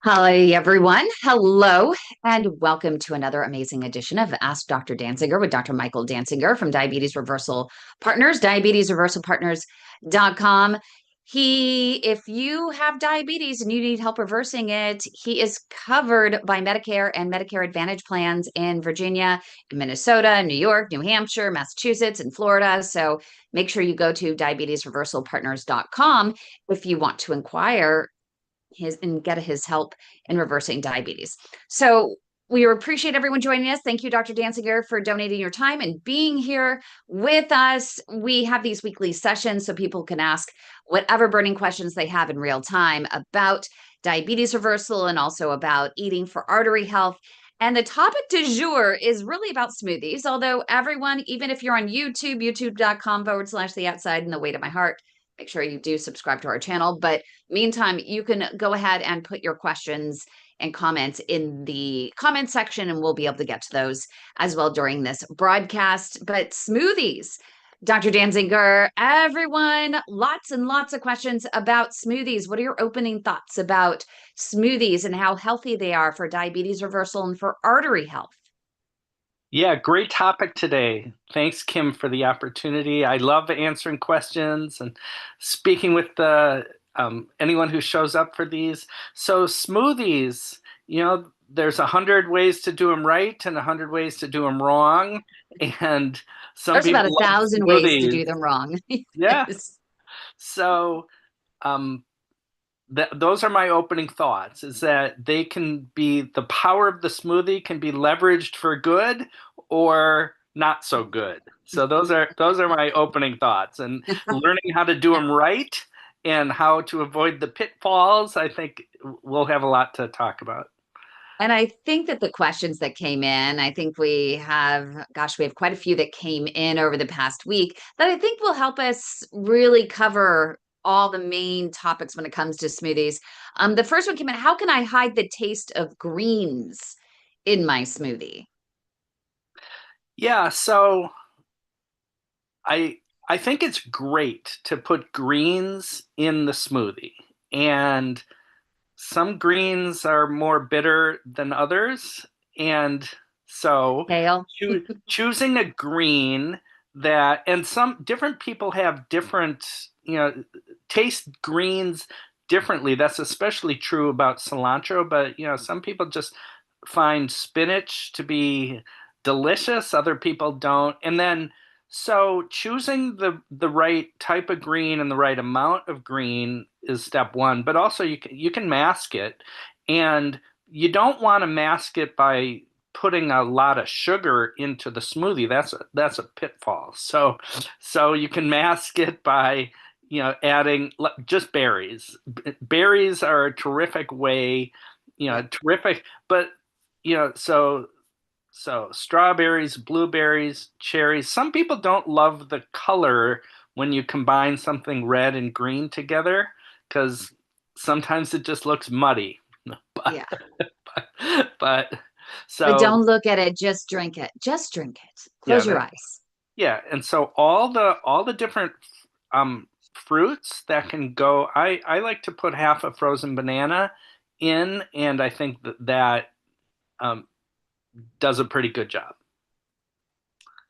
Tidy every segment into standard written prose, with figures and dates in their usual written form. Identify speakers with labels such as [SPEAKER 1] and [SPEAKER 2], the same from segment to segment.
[SPEAKER 1] Hi, everyone. Hello, and welcome to another amazing edition of Ask Dr. Dansinger with Dr. Michael Dansinger from Diabetes Reversal Partners, diabetesreversalpartners.com. If you have diabetes and you need help reversing it, he is covered by Medicare and Medicare Advantage plans in Virginia, Minnesota, New York, New Hampshire, Massachusetts, and Florida. So make sure you go to diabetesreversalpartners.com if you want to inquire and get his help in reversing diabetes. So we appreciate everyone joining us. Thank you, Dr. Dansinger, for donating your time and being here with us. We have these weekly sessions so people can ask whatever burning questions they have in real time about diabetes reversal and also about eating for artery health. And the topic du jour is really about smoothies, although everyone, even if you're on YouTube, youtube.com/the outside and the weight of my heart, make sure you do subscribe to our channel. But meantime, you can go ahead and put your questions and comments in the comment section, and we'll be able to get to those as well during this broadcast. But smoothies, Dr. Danziger, everyone, lots and lots of questions about smoothies. What are your opening thoughts about smoothies and how healthy they are for diabetes reversal and for artery health?
[SPEAKER 2] Yeah, great topic today. Thanks, Kim, for the opportunity. I love answering questions and speaking with anyone who shows up for these. So smoothies, there's 100 ways to do them right and 100 ways to do them wrong. And some
[SPEAKER 1] There's about
[SPEAKER 2] people
[SPEAKER 1] a
[SPEAKER 2] love
[SPEAKER 1] thousand ways to
[SPEAKER 2] smoothies.
[SPEAKER 1] do them wrong.
[SPEAKER 2] Yeah.
[SPEAKER 1] Yes.
[SPEAKER 2] So um, those are my opening thoughts, is that they can be the power of the smoothie can be leveraged for good or not so good. So those are my opening thoughts, and learning how to do them right and how to avoid the pitfalls. I think we'll have a lot to talk about.
[SPEAKER 1] And I think that the questions that came in, I think we have quite a few that came in over the past week that I think will help us really cover all the main topics when it comes to smoothies. The first one came in, how can I hide the taste of greens in my smoothie?
[SPEAKER 2] Yeah, so I I think it's great to put greens in the smoothie. And some greens are more bitter than others. And so
[SPEAKER 1] Kale.
[SPEAKER 2] choosing a green and some different people have different, taste greens differently. That's especially true about cilantro, but, some people just find spinach to be delicious, other people don't. And then so choosing the right type of green and the right amount of green is step one, but also you can mask it, and you don't want to mask it by putting a lot of sugar into the smoothie. That's a pitfall. So you can mask it by adding just berries. Berries are a terrific way,
[SPEAKER 1] Yeah.
[SPEAKER 2] terrific, but so strawberries, blueberries, cherries. Some people don't love the color when you combine something red and green together because sometimes it just looks muddy. But
[SPEAKER 1] Yeah.
[SPEAKER 2] but
[SPEAKER 1] But
[SPEAKER 2] so
[SPEAKER 1] don't look at it, just drink it. Just drink it.
[SPEAKER 2] yeah,
[SPEAKER 1] Close your eyes.
[SPEAKER 2] and so all the different fruits that can go. I like to put half a frozen banana in, and I think that um, does a pretty good job.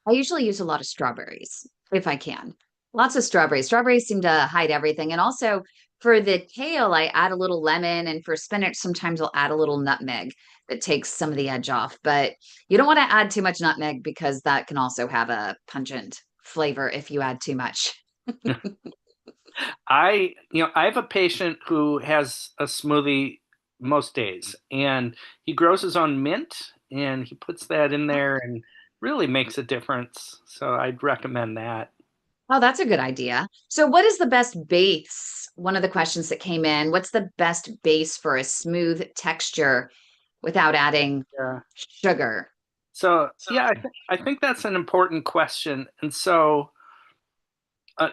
[SPEAKER 1] I usually use a lot of strawberries if I can. Lots of strawberries. Strawberries seem to hide everything. And also for the kale, I add a little lemon. And for spinach, sometimes I'll add a little nutmeg that takes some of the edge off. But you don't want to add too much nutmeg because that can also have a pungent flavor if you add too much.
[SPEAKER 2] I have a patient who has a smoothie most days, and he grows his own mint, and he puts that in there and really makes a difference. So I'd recommend that.
[SPEAKER 1] Oh, that's a good idea. So, what is the best base? One of the questions that came in, what's the best base for a smooth texture without adding
[SPEAKER 2] Yeah.
[SPEAKER 1] sugar?
[SPEAKER 2] So yeah, I think that's an important question. And uh,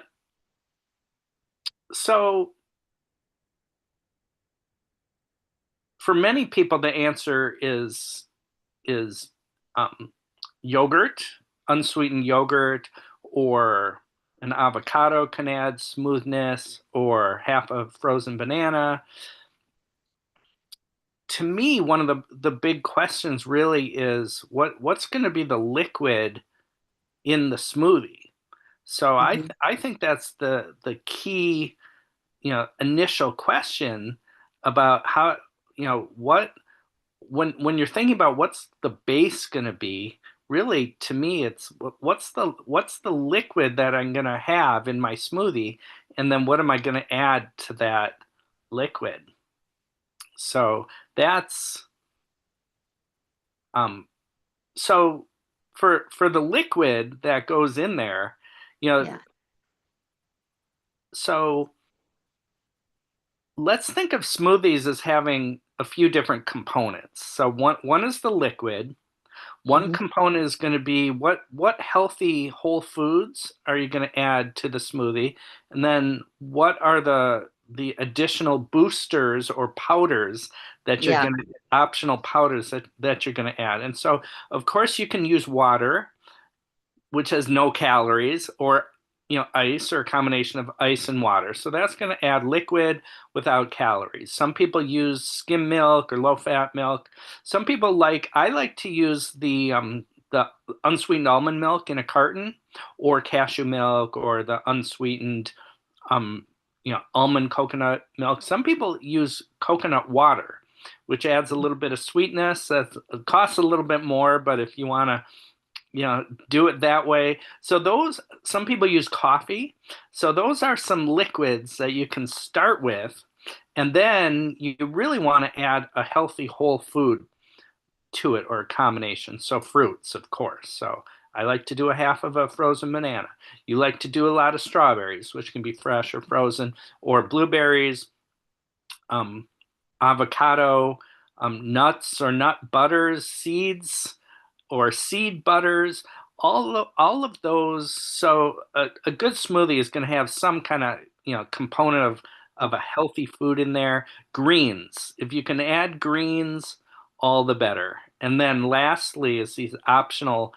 [SPEAKER 2] so for many people, the answer is yogurt, unsweetened yogurt, or an avocado can add smoothness, or half a frozen banana. to me, one of the big questions really is what's going to be the liquid in the smoothie. So
[SPEAKER 1] Mhm.
[SPEAKER 2] I think that's the key, initial question about how, what when you're thinking about what's the base going to be, really to me it's what's the liquid that I'm going to have in my smoothie, and then what am I going to add to that liquid? So that's um so for the liquid that goes in there, you know,
[SPEAKER 1] Yeah.
[SPEAKER 2] so let's think of smoothies as having a few different components. So one is the liquid. One
[SPEAKER 1] Mhm.
[SPEAKER 2] component is going to be what healthy whole foods are you going to add to the smoothie, and then what are the additional boosters or powders that you're
[SPEAKER 1] Yeah.
[SPEAKER 2] going to optional powders that you're going to add. And so, of course, you can use water, which has no calories, or ice, or a combination of ice and water. So that's going to add liquid without calories. Some people use skim milk or low fat milk. Some people I like to use the unsweetened almond milk in a carton, or cashew milk, or the unsweetened um almond coconut milk. Some people use coconut water, which adds a little bit of sweetness. That costs a little bit more, but if you want to do it that way. So those, some people use coffee. So those are some liquids that you can start with, and then you really want to add a healthy whole food to it, or a combination. So fruits, of course. So I like to do a half of a frozen banana. You like to do a lot of strawberries, which can be fresh or frozen, or blueberries, um, avocado, nuts or nut butters, seeds or seed butters, all of those. So a good smoothie is going to have some kind of component of a healthy food in there. Greens, if you can add greens, all the better. And then lastly is these optional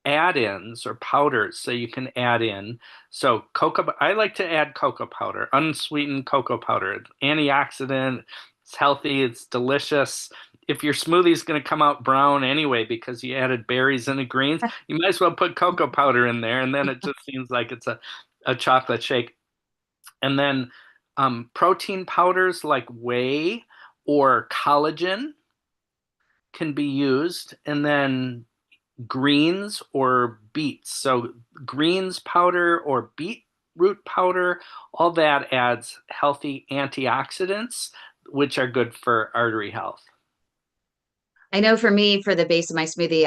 [SPEAKER 2] add-ins or powders so you can add in. So cocoa, I like to add cocoa powder, unsweetened cocoa powder. It's antioxidant, it's healthy, it's delicious. If your smoothie is going to come out brown anyway because you added berries and the greens, you might as well put cocoa powder in there, and then it just seems like it's a chocolate shake. And then protein powders like whey or collagen can be used, and then greens or beets. So greens powder or beetroot powder, all that adds healthy antioxidants, which are good for artery health.
[SPEAKER 1] I know for me, for the base of my smoothie,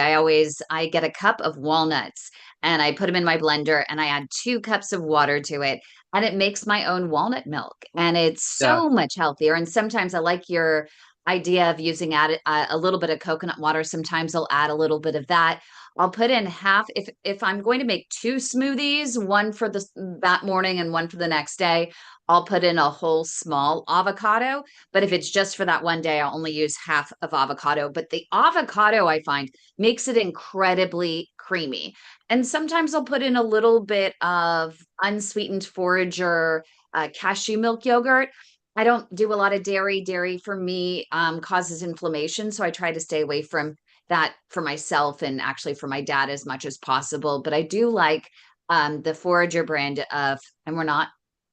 [SPEAKER 1] I get a cup of walnuts and I put them in my blender and I add 2 cups of water to it and it makes my own walnut milk and it's
[SPEAKER 2] Yeah.
[SPEAKER 1] so much healthier. And sometimes I like your idea of using a little bit of coconut water. Sometimes I'll add a little bit of that. I'll put in half if I'm going to make 2 smoothies, one for that morning and one for the next day. I'll put in a whole small avocado, but if it's just for that one day, I'll only use half of avocado. But the avocado, I find, makes it incredibly creamy. And sometimes I'll put in a little bit of unsweetened forager cashew milk yogurt. I don't do a lot of dairy. Dairy for me causes inflammation. So I try to stay away from that for myself and actually for my dad as much as possible. But I do like the forager brand of, and we're not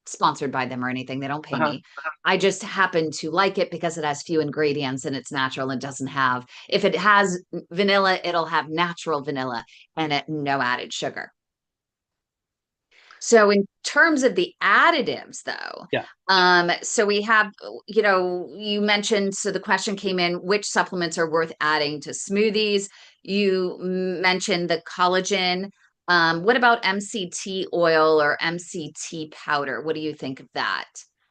[SPEAKER 1] sponsored by them or anything. They don't pay
[SPEAKER 2] Uh-huh.
[SPEAKER 1] me. I just happen to like it because it has few ingredients and it's natural and doesn't have, if it has vanilla, it'll have natural vanilla and no added sugar. So in terms of the additives though,
[SPEAKER 2] Yeah.
[SPEAKER 1] so we have, you mentioned, so the question came in, which supplements are worth adding to smoothies? You mentioned the collagen. What about MCT oil or MCT powder? What do you think of that?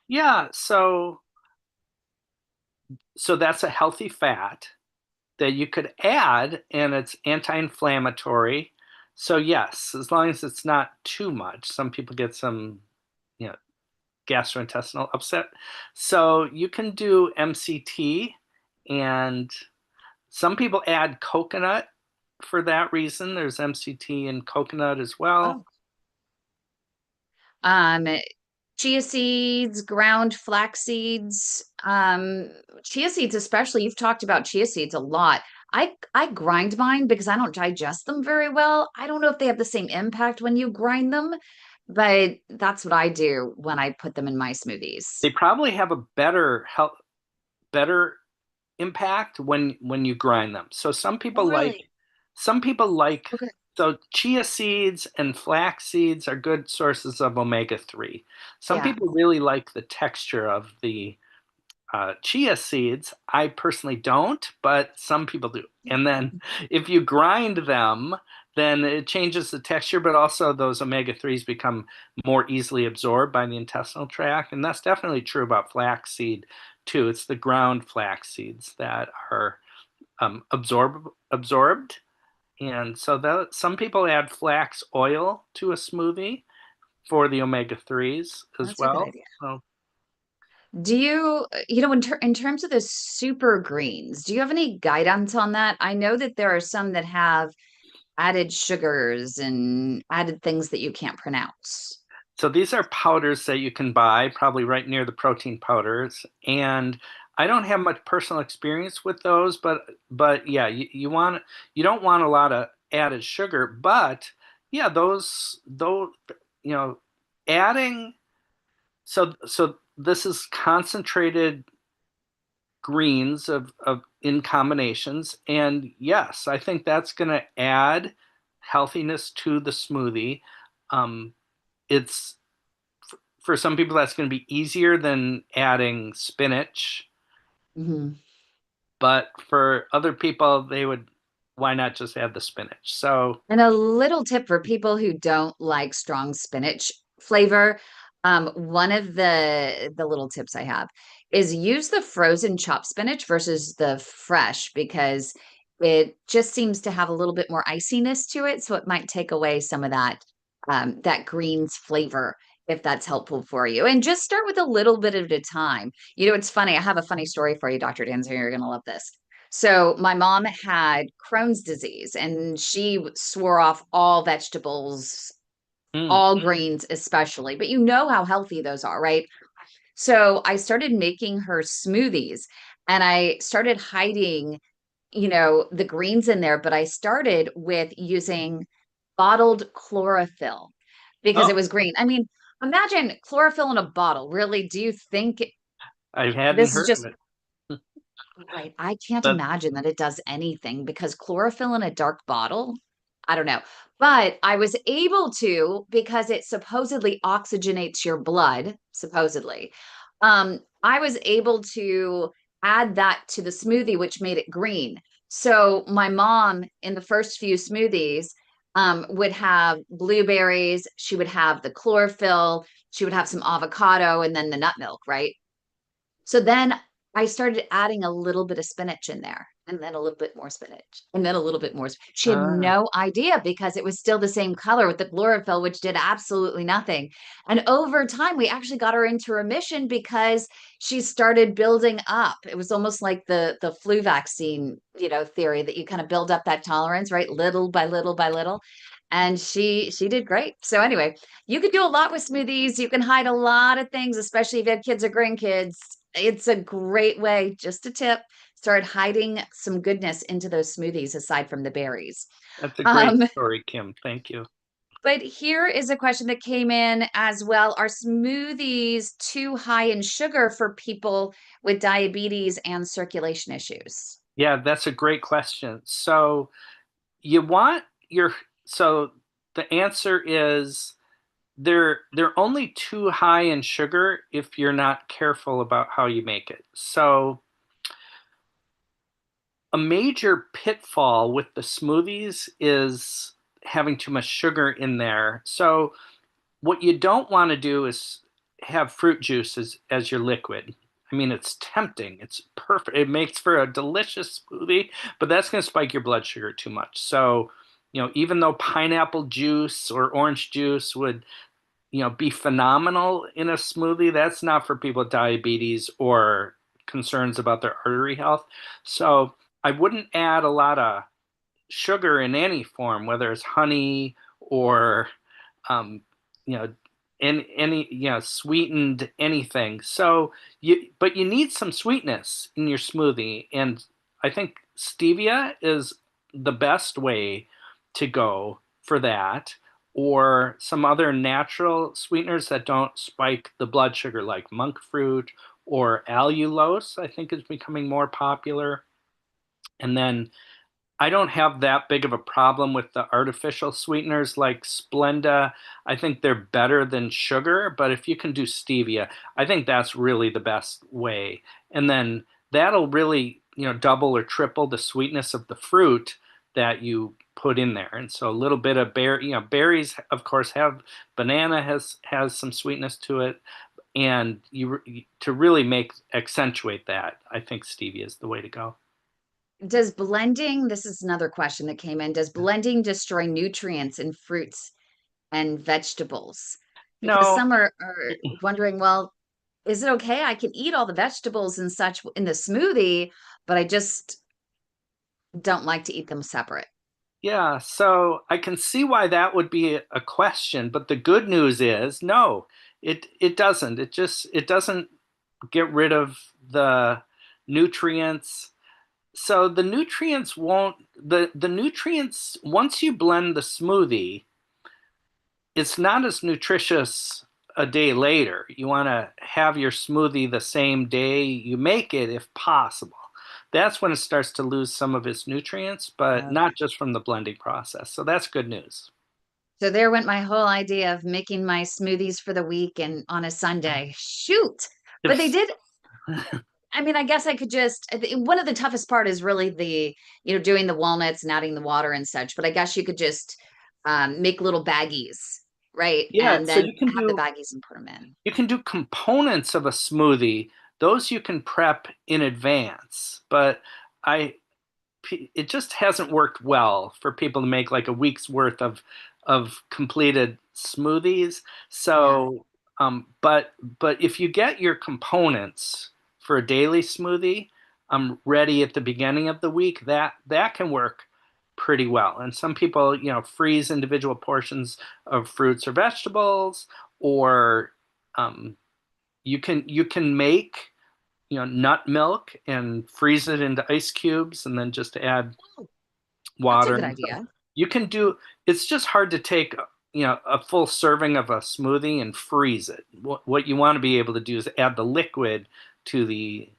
[SPEAKER 2] Yeah. So that's a healthy fat that you could add, and it's anti-inflammatory. So yes, as long as it's not too much. Some people get some, you know, gastrointestinal upset. So you can do MCT, and some people add coconut for that reason. There's MCT in coconut as well.
[SPEAKER 1] Oh. Um, chia seeds, ground flax seeds, chia seeds especially. You've talked about chia seeds a lot. I grind mine because I don't digest them very well. I don't know if they have the same impact when you grind them, but that's what I do when I put them in my smoothies.
[SPEAKER 2] They probably have a better impact when you grind them. So
[SPEAKER 1] Oh, really?
[SPEAKER 2] some people like
[SPEAKER 1] Okay.
[SPEAKER 2] so chia seeds and flax seeds are good sources of omega-3. Some
[SPEAKER 1] Yeah.
[SPEAKER 2] people really like the texture of the chia seeds. I personally don't, but some people do. And then if you grind them, then it changes the texture, but also those omega-3s become more easily absorbed by the intestinal tract. And that's definitely true about flaxseed too. It's the ground flax seeds that are absorbed. And so that some people add flax oil to a smoothie for the omega-3s as
[SPEAKER 1] That's a good
[SPEAKER 2] well.
[SPEAKER 1] idea.
[SPEAKER 2] So
[SPEAKER 1] Do you, in terms of the super greens, do you have any guidance on that? I know that there are some that have added sugars and added things that you can't pronounce.
[SPEAKER 2] So these are powders that you can buy, probably right near the protein powders. And I don't have much personal experience with those, but yeah, you don't want a lot of added sugar, but yeah, those you know, adding so this is concentrated greens of in combinations, and yes, I think that's going to add healthiness to the smoothie. It's for some people that's going to be easier than adding spinach,
[SPEAKER 1] Mhm.
[SPEAKER 2] but for other people they would why not just add the spinach? So,
[SPEAKER 1] And a little tip for people who don't like strong spinach flavor, one of the little tips I have is use the frozen chopped spinach versus the fresh because it just seems to have a little bit more iciness to it, so it might take away some of that greens flavor if that's helpful for you. And just start with a little bit at a time. You know, it's funny. I have a funny story for you, Dr. Dansinger. You're going to love this. So my mom had Crohn's disease and she swore off all vegetables,
[SPEAKER 2] mm,
[SPEAKER 1] all greens especially, but you know how healthy those are, right? So I started making her smoothies and I started hiding, the greens in there, but I started with using bottled chlorophyll because it
[SPEAKER 2] oh,
[SPEAKER 1] was green. I mean, imagine chlorophyll in a bottle. Really, do you think
[SPEAKER 2] I hadn't
[SPEAKER 1] this is
[SPEAKER 2] heard
[SPEAKER 1] just
[SPEAKER 2] of it.
[SPEAKER 1] right? I can't
[SPEAKER 2] But
[SPEAKER 1] imagine that it does anything because chlorophyll in a dark bottle, I don't know. But I was able to because it supposedly oxygenates your blood, supposedly. I was able to add that to the smoothie, which made it green. So my mom in the first few smoothies would have blueberries, she would have the chlorophyll, she would have some avocado, and then the nut milk, right? So then I started adding a little bit of spinach in there and then a little bit more spinach and then a little bit more. She had
[SPEAKER 2] ah,
[SPEAKER 1] no idea because it was still the same color with the chlorophyll, which did absolutely nothing. And over time, we actually got her into remission because she started building up. It was almost like the flu vaccine, theory that you kind of build up that tolerance, right? Little by little by little. And she did great. So anyway, you could do a lot with smoothies. You can hide a lot of things, especially if you have kids or grandkids. It's a great way, just a tip, start hiding some goodness into those smoothies aside from the berries.
[SPEAKER 2] that's a great
[SPEAKER 1] Um,
[SPEAKER 2] story, Kim. Thank you.
[SPEAKER 1] but here is a question that came in as well. Are smoothies too high in sugar for people with diabetes and circulation issues?
[SPEAKER 2] Yeah, that's a great question. So you want your so the answer is they're only too high in sugar if you're not careful about how you make it. So a major pitfall with the smoothies is having too much sugar in there. So what you don't want to do is have fruit juice as your liquid. I mean, it's tempting. It's perfect. It makes for a delicious smoothie, but that's going to spike your blood sugar too much. So, even though pineapple juice or orange juice would, be phenomenal in a smoothie, that's not for people with diabetes or concerns about their artery health. So, I wouldn't add a lot of sugar in any form, whether it's honey or, um, you know, any sweetened anything. So but you need some sweetness in your smoothie, and I think stevia is the best way to go for that, or some other natural sweeteners that don't spike the blood sugar, like monk fruit or allulose, I think is becoming more popular. And then I don't have that big of a problem with the artificial sweeteners like Splenda. I think they're better than sugar, but if you can do stevia, I think that's really the best way. And then that'll really, double or triple the sweetness of the fruit that you put in there. And so a little bit of berries, of course, banana has some sweetness to it, and to really make accentuate that, I think stevia is the way to go.
[SPEAKER 1] Does blending, this is another question that came in, does blending destroy nutrients in fruits and vegetables? Because
[SPEAKER 2] No,
[SPEAKER 1] some are wondering, well, is it okay? I can eat all the vegetables and such in the smoothie, but I just don't like to eat them separate.
[SPEAKER 2] yeah, so I can see why that would be a question, but the good news is no, it doesn't. It doesn't get rid of the nutrients. So the nutrients won't the nutrients once you blend the smoothie, it's not as nutritious a day later. You want to have your smoothie the same day you make it if possible. That's when it starts to lose some of its nutrients, but
[SPEAKER 1] Okay.
[SPEAKER 2] not just from the blending process. So that's good news.
[SPEAKER 1] So there went my whole idea of making my smoothies for the week and on a Sunday. Shoot. But they
[SPEAKER 2] If,
[SPEAKER 1] did. I mean, I guess I could just, one of the toughest part is really doing the walnuts and adding the water and such. But I guess you could just make little baggies, right?
[SPEAKER 2] yeah,
[SPEAKER 1] And
[SPEAKER 2] so
[SPEAKER 1] then have the baggies and put them in.
[SPEAKER 2] you can do components of a smoothie. Those you can prep in advance, but I it just hasn't worked well for people to make like a week's worth of completed smoothies.
[SPEAKER 1] Yeah.
[SPEAKER 2] So, but if you get your components for a daily smoothie, ready at the beginning of the week, that can work pretty well. And some people, freeze individual portions of fruits or vegetables, or you can make nut milk and freeze it into ice cubes and then just add
[SPEAKER 1] Oh, that's a
[SPEAKER 2] water
[SPEAKER 1] good
[SPEAKER 2] and stuff.
[SPEAKER 1] idea.
[SPEAKER 2] You can do it's just hard to take a full serving of a smoothie and freeze it. What you want to be able to do is add the liquid to the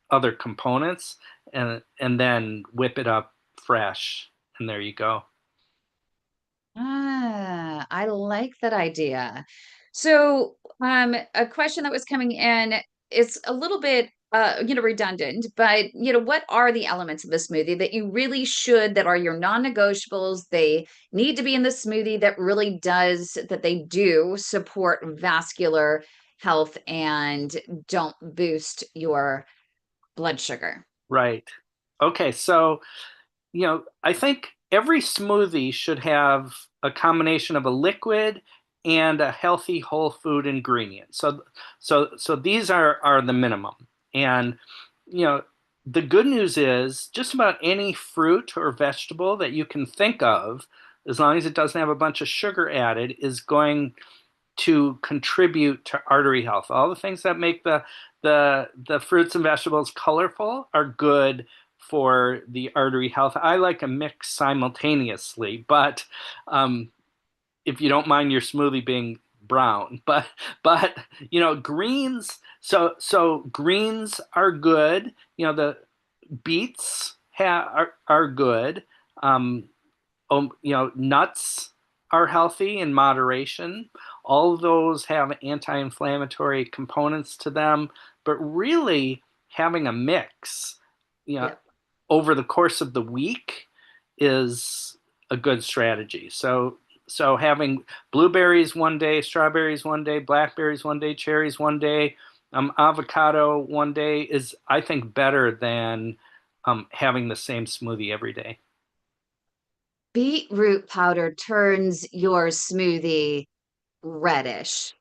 [SPEAKER 2] other components, and then whip it up fresh, and there you go.
[SPEAKER 1] I like that idea. So, a question that was coming in, it's a little bit redundant, but what are the elements of the smoothie that you really should that are your non-negotiables? They need to be in the smoothie that really does that they do support vascular health and don't boost your blood sugar.
[SPEAKER 2] Right. Okay, so I think every smoothie should have a combination of a liquid and a healthy whole food ingredient. So these are the minimum. And you know, the good news is just about any fruit or vegetable that you can think of, as long as it doesn't have a bunch of sugar added, is going to contribute to artery health. All the things that make the fruits and vegetables colorful are good for the artery health. I like a mix simultaneously, but um, if you don't mind your smoothie being brown, but greens. So greens are good. The beets are good. Um, nuts are healthy in moderation. All of those have anti-inflammatory components to them, but really having a mix, you know,
[SPEAKER 1] Yeah.
[SPEAKER 2] over the course of the week is a good strategy. So having blueberries one day, strawberries one day, blackberries one day, cherries one day, avocado one day is, I think, better than having the same smoothie every day.
[SPEAKER 1] Beetroot powder turns your smoothie reddish.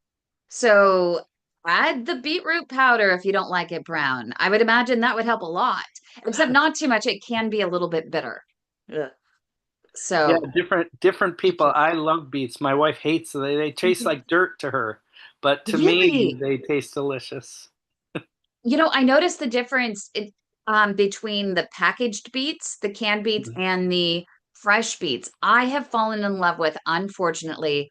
[SPEAKER 1] So add the beetroot powder if you don't like it brown. I would imagine that would help a lot, except not too much. It can be a little bit bitter. Ugh.
[SPEAKER 2] Yeah,
[SPEAKER 1] So
[SPEAKER 2] different people. I love beets. My wife hates them. They taste like dirt to her, but to me,
[SPEAKER 1] really,
[SPEAKER 2] they taste delicious.
[SPEAKER 1] I noticed the difference between the packaged beets, the canned beets,
[SPEAKER 2] Mhm.
[SPEAKER 1] and the fresh beets. I have fallen in love with, unfortunately,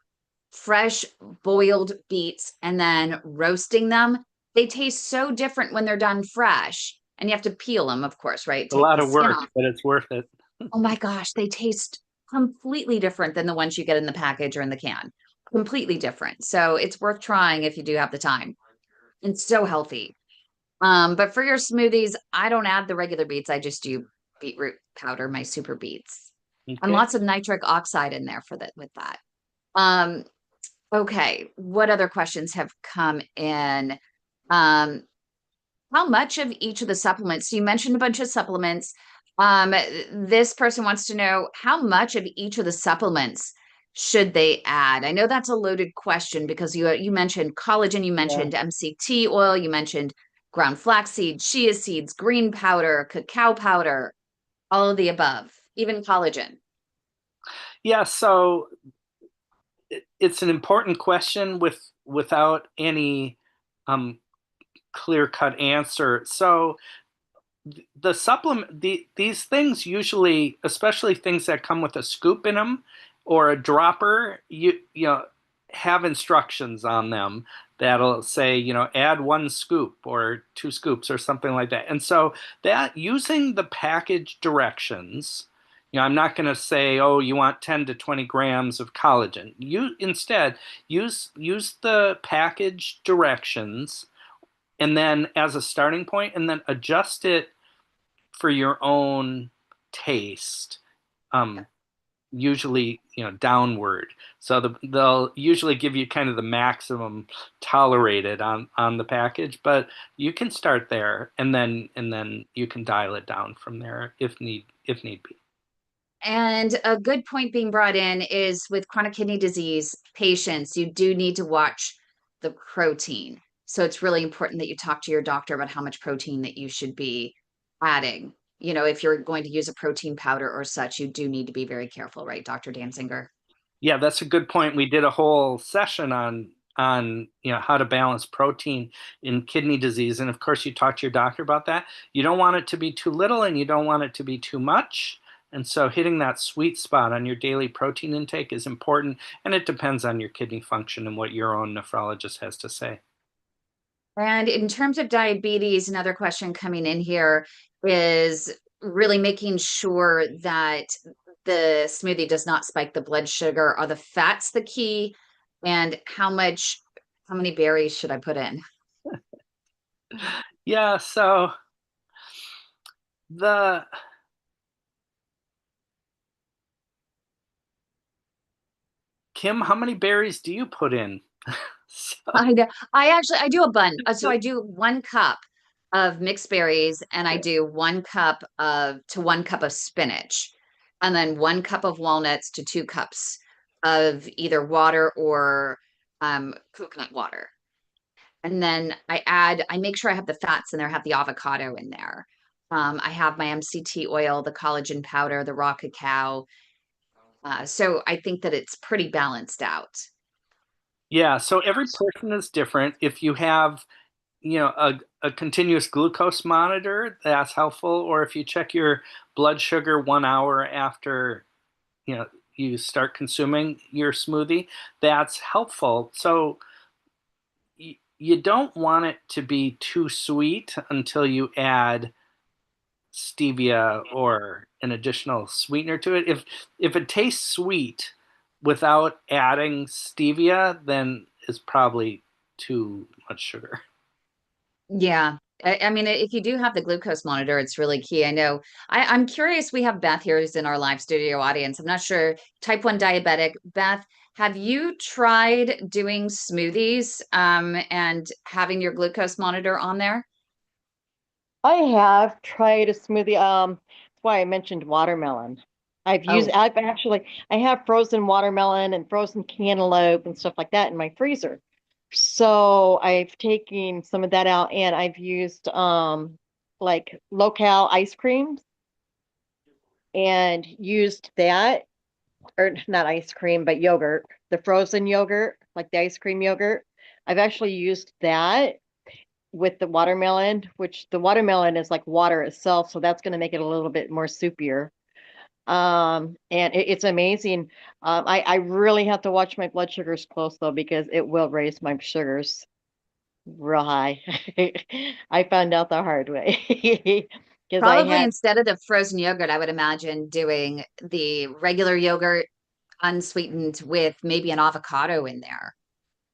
[SPEAKER 1] fresh boiled beets and then roasting them. They taste so different when they're done fresh. And you have to peel them, of course, right?
[SPEAKER 2] A
[SPEAKER 1] Take
[SPEAKER 2] lot
[SPEAKER 1] the
[SPEAKER 2] of
[SPEAKER 1] skin
[SPEAKER 2] work,
[SPEAKER 1] off.
[SPEAKER 2] but it's worth it.
[SPEAKER 1] Oh my gosh, they taste completely different than the ones you get in the package or in the can. Completely different. So it's worth trying if you do have the time. It's so healthy. But for your smoothies, I don't add the regular beets. I just do beetroot powder, my super beets. And
[SPEAKER 2] Okay.
[SPEAKER 1] lots of nitric oxide in there for that with that. Um, okay, what other questions have come in? Um, how much of each of the supplements? So you mentioned a bunch of supplements. This person wants to know how much of each of the supplements should they add? I know that's a loaded question because you mentioned collagen, you
[SPEAKER 2] Yeah.
[SPEAKER 1] mentioned MCT oil, you mentioned ground flaxseed, chia seeds, green powder, cacao powder, all of the above, even collagen.
[SPEAKER 2] Yeah, so it's an important question without any um, clear-cut answer. So the supplement these things usually, especially things that come with a scoop in them or a dropper, you know have instructions on them that'll say, add 1 scoop or 2 scoops or something like that. And so that, using the package directions, I'm not going to say, oh, you want 10 to 20 grams of collagen. You instead use the package directions, and then as a starting point, and then adjust it for your own taste. Um, Usually, downward. So they'll usually give you kind of the maximum tolerated on the package, but you can start there, and then you can dial it down from there if need be.
[SPEAKER 1] And a good point being brought in is with chronic kidney disease patients, you do need to watch the protein. So it's really important that you talk to your doctor about how much protein that you should be adding. If you're going to use a protein powder or such, you do need to be very careful, right, Dr. Dansinger?
[SPEAKER 2] Yeah, that's a good point. We did a whole session on how to balance protein in kidney disease, and of course you talk to your doctor about that. You don't want it to be too little, and you don't want it to be too much. And so hitting that sweet spot on your daily protein intake is important, and it depends on your kidney function and what your own nephrologist has to say.
[SPEAKER 1] And in terms of diabetes, another question coming in here is really making sure that the smoothie does not spike the blood sugar. Are the fats the key? And how many berries should I put in?
[SPEAKER 2] Yeah, so the Kim, how many berries do you put in? So,
[SPEAKER 1] I do a bun. So I do 1 cup of mixed berries and I do 1 cup of spinach, and then 1 cup of walnuts to 2 cups of either water or coconut water. And then I make sure I have the fats in there, have the avocado in there. I have my MCT oil, the collagen powder, the raw cacao. So I think that it's pretty balanced out.
[SPEAKER 2] yeah, so every person is different. If you have a continuous glucose monitor, that's helpful. Or if you check your blood sugar 1 hour after you know you start consuming your smoothie, that's helpful. So you don't want it to be too sweet until you add stevia or an additional sweetener to it. If it tastes sweet without adding stevia, then it's probably too much sugar.
[SPEAKER 1] Yeah. I mean, if you do have the glucose monitor, it's really key. I know. I'm curious. We have Beth here who's in our live studio audience. I'm not sure. Type 1 diabetic. Beth, have you tried doing smoothies and having your glucose monitor on there?
[SPEAKER 3] I have tried a smoothie. That's why I mentioned watermelon.
[SPEAKER 1] Oh,
[SPEAKER 3] I have frozen watermelon and frozen cantaloupe and stuff like that in my freezer. So I've taken some of that out and I've used like local ice creams and used that. or not ice cream, but yogurt, the frozen yogurt, like the ice cream yogurt. I've actually used that with the watermelon, which the watermelon is like water itself, so that's going to make it a little bit more soupier. And it's amazing. I really have to watch my blood sugars close though, because it will raise my sugars real high. I found out the hard way because I
[SPEAKER 1] Probably
[SPEAKER 3] had
[SPEAKER 1] instead of the frozen yogurt, I would imagine doing the regular yogurt unsweetened with maybe an avocado in there.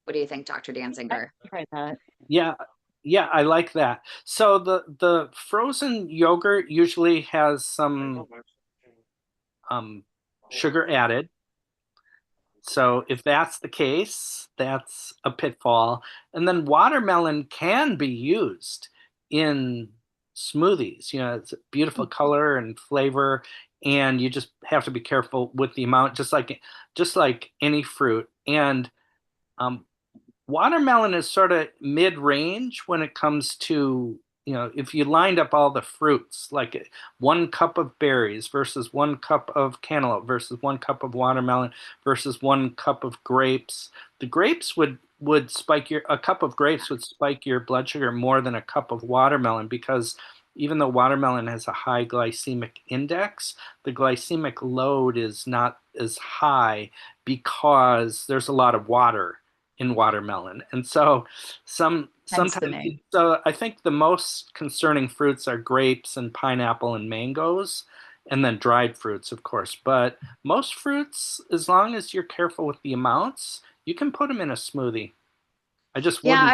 [SPEAKER 1] What do you think, Dr.
[SPEAKER 3] I
[SPEAKER 1] Dansinger?
[SPEAKER 3] tried that.
[SPEAKER 2] Yeah, yeah, I like that. So the frozen yogurt usually has some um, sugar added. So if that's the case, that's a pitfall. And then watermelon can be used in smoothies. You know, it's a beautiful color and flavor, and you just have to be careful with the amount, just like any fruit. And um, watermelon is sort of mid-range when it comes to, if you lined up all the fruits, like 1 cup of berries versus 1 cup of cantaloupe versus 1 cup of watermelon versus 1 cup of grapes, the grapes would spike a cup of grapes would spike your blood sugar more than a cup of watermelon, because even though watermelon has a high glycemic index, the glycemic load is not as high because there's a lot of water in watermelon. And so
[SPEAKER 1] Hence the
[SPEAKER 2] sometimes,
[SPEAKER 1] name.
[SPEAKER 2] so I think the most concerning fruits are grapes and pineapple and mangoes, and then dried fruits, of course. But most fruits, as long as you're careful with the amounts, you can put them in a smoothie. I just
[SPEAKER 1] Yeah,
[SPEAKER 2] wouldn't.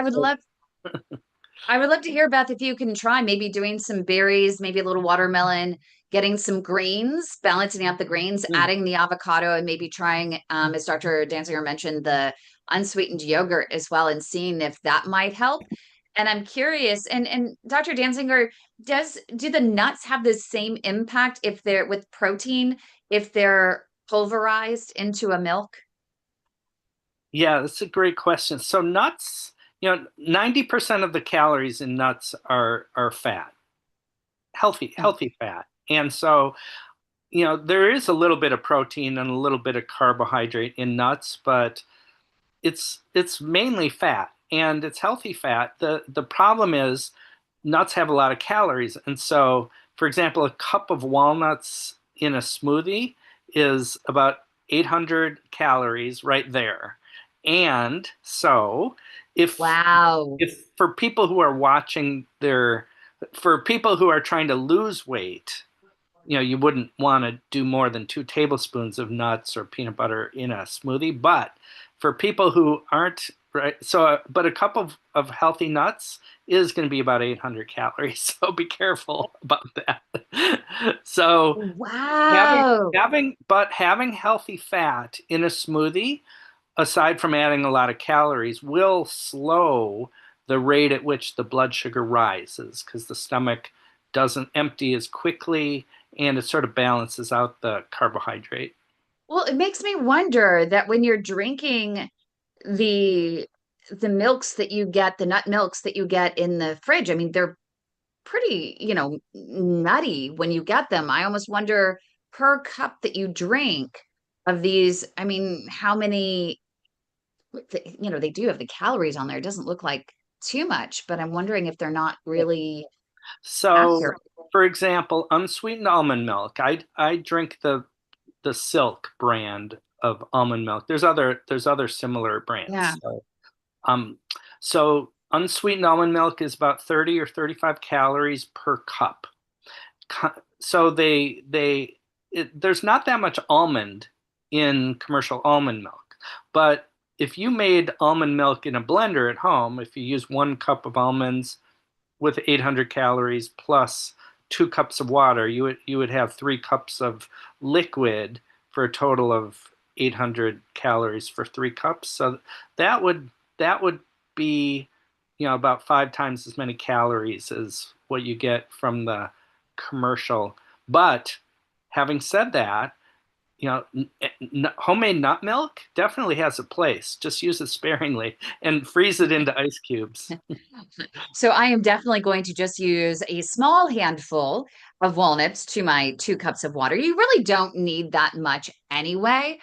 [SPEAKER 1] I would love to hear, Beth, if you can try maybe doing some berries, maybe a little watermelon, getting some greens, balancing out the greens,
[SPEAKER 2] Mm.
[SPEAKER 1] adding the avocado, and maybe trying, as Dr. Danziger mentioned, the unsweetened yogurt as well, and seeing if that might help. And I'm curious, and Dr. Danziger, do the nuts have the same impact if they're with protein, if they're pulverized into a milk?
[SPEAKER 2] Yeah, that's a great question. So nuts, 90% of the calories in nuts are fat, healthy fat. And so, there is a little bit of protein and a little bit of carbohydrate in nuts, but it's mainly fat, and it's healthy fat. The problem is nuts have a lot of calories. And so, for example, a cup of walnuts in a smoothie is about 800 calories right there. And so, if
[SPEAKER 1] Wow.
[SPEAKER 2] if for people who are watching their for people who are trying to lose weight, you wouldn't want to do more than 2 tablespoons of nuts or peanut butter in a smoothie. But for people who aren't, right, so, but a cup of healthy nuts is going to be about 800 calories. So be careful about that. So
[SPEAKER 1] Wow.
[SPEAKER 2] having healthy fat in a smoothie, aside from adding a lot of calories, will slow the rate at which the blood sugar rises, because the stomach doesn't empty as quickly, and it sort of balances out the carbohydrate.
[SPEAKER 1] Well, it makes me wonder that when you're drinking the the milks that you get, the nut milks that you get in the fridge, I mean, they're pretty, nutty when you get them. I almost wonder per cup that you drink of these, I mean, how many, they do have the calories on there. It doesn't look like too much, but I'm wondering if they're not really
[SPEAKER 2] So,
[SPEAKER 1] accurate.
[SPEAKER 2] for example, unsweetened almond milk. I drink the Silk brand of almond milk. There's other similar
[SPEAKER 1] Yeah.
[SPEAKER 2] brands. Um, so unsweetened almond milk is about 30 or 35 calories per cup. So there's not that much almond in commercial almond milk. But if you made almond milk in a blender at home, if you use 1 cup of almonds with 800 calories plus 2 cups of water, you would have 3 cups of liquid for a total of 800 calories for 3 cups. So that would be, about 5 times as many calories as what you get from the commercial. But having said that, homemade nut milk definitely has a place. Just use it sparingly and freeze it into ice cubes.
[SPEAKER 1] So I am definitely going to just use a small handful of walnuts to my 2 cups of water. You really don't need that much anyway,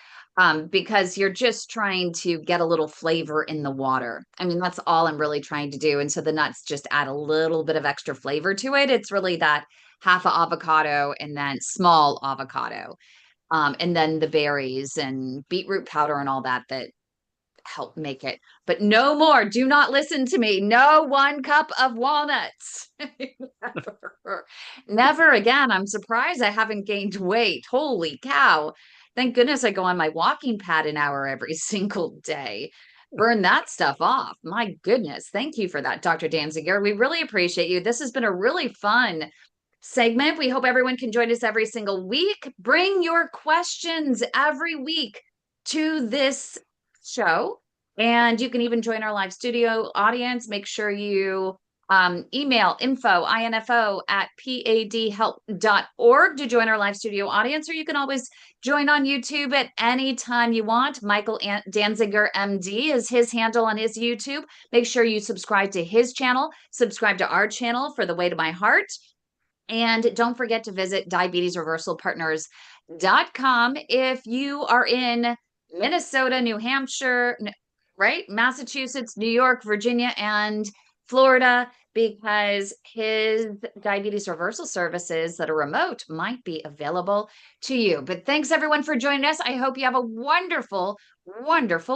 [SPEAKER 1] because you're just trying to get a little flavor in the water. I mean, that's all I'm really trying to do. And so the nuts just add a little bit of extra flavor to it. It's really that half a avocado and then small avocado, and then the berries and beetroot powder and all that help make it. But no more. Do not listen to me. No 1 cup of walnuts. Never. Never again. I'm surprised I haven't gained weight. Holy cow. Thank goodness I go on my walking pad an hour every single day. Burn that stuff off. My goodness. Thank you for that, Dr. Dansinger. We really appreciate you. This has been a really fun segment. We hope everyone can join us every single week. Bring your questions every week to this show. And you can even join our live studio audience. Make sure you email info at padhelp.org to join our live studio audience, or you can always join on YouTube at any time you want. Michael Dansinger MD is his handle on his YouTube. Make sure you subscribe to his channel, subscribe to our channel for The Way to My Heart. And don't forget to visit diabetesreversalpartners.com if you are in Minnesota, New Hampshire, right? Massachusetts, New York, Virginia, and Florida, because his diabetes reversal services that are remote might be available to you. But thanks everyone for joining us. I hope you have a wonderful, wonderful